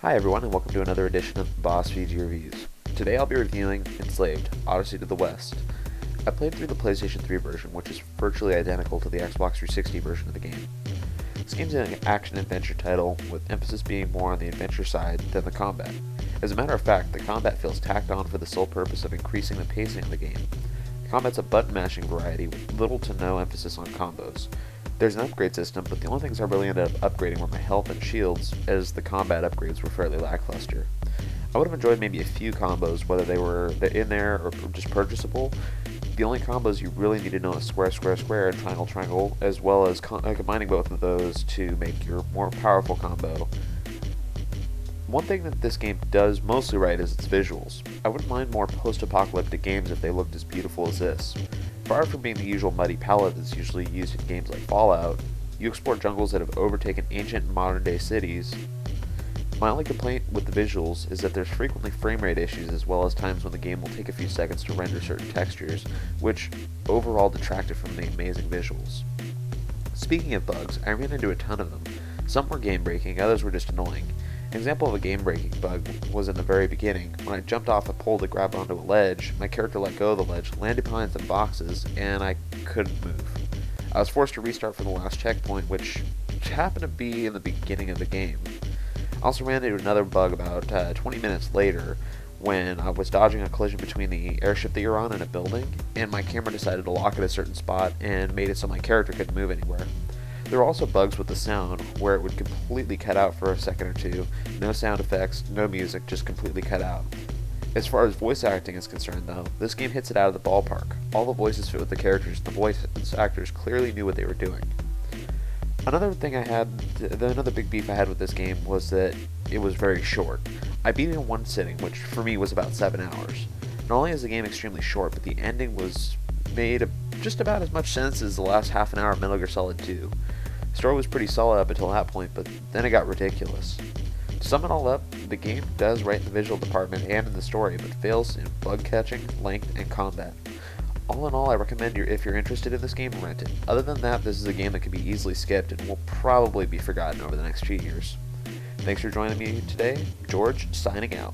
Hi everyone and welcome to another edition of BossVG Reviews. Today I'll be reviewing Enslaved, Odyssey to the West. I played through the PlayStation 3 version, which is virtually identical to the Xbox 360 version of the game. This game's an action-adventure title, with emphasis being more on the adventure side than the combat. As a matter of fact, the combat feels tacked on for the sole purpose of increasing the pacing of the game. The combat's a button-mashing variety with little to no emphasis on combos. There's an upgrade system, but the only things I really ended up upgrading were my health and shields, as the combat upgrades were fairly lackluster. I would have enjoyed maybe a few combos, whether they were in there or just purchasable. The only combos you really need to know is square, square, square, and triangle, triangle, as well as combining both of those to make your more powerful combo. One thing that this game does mostly right is its visuals. I wouldn't mind more post-apocalyptic games if they looked as beautiful as this. Far from being the usual muddy palette that's usually used in games like Fallout, you explore jungles that have overtaken ancient and modern-day cities. My only complaint with the visuals is that there's frequently frame rate issues, as well as times when the game will take a few seconds to render certain textures, which overall detracted from the amazing visuals. Speaking of bugs, I ran into a ton of them. Some were game-breaking, others were just annoying. An example of a game-breaking bug was in the very beginning. When I jumped off a pole to grab onto a ledge, my character let go of the ledge, landed behind some boxes, and I couldn't move. I was forced to restart from the last checkpoint, which happened to be in the beginning of the game. I also ran into another bug about 20 minutes later, when I was dodging a collision between the airship that you're on and a building, and my camera decided to lock at a certain spot and made it so my character couldn't move anywhere. There were also bugs with the sound, where it would completely cut out for a second or two. No sound effects, no music, just completely cut out. As far as voice acting is concerned, though, this game hits it out of the ballpark. All the voices fit with the characters, the voice actors clearly knew what they were doing. Another big beef I had with this game was that it was very short. I beat it in one sitting, which for me was about 7 hours. Not only is the game extremely short, but the ending made just about as much sense as the last half an hour of Metal Gear Solid 2. The story was pretty solid up until that point, but then it got ridiculous. To sum it all up, the game does right in the visual department and in the story, but fails in bug catching, length, and combat. All in all, I recommend if you're interested in this game, rent it. Other than that, this is a game that can be easily skipped and will probably be forgotten over the next few years. Thanks for joining me today. George, signing out.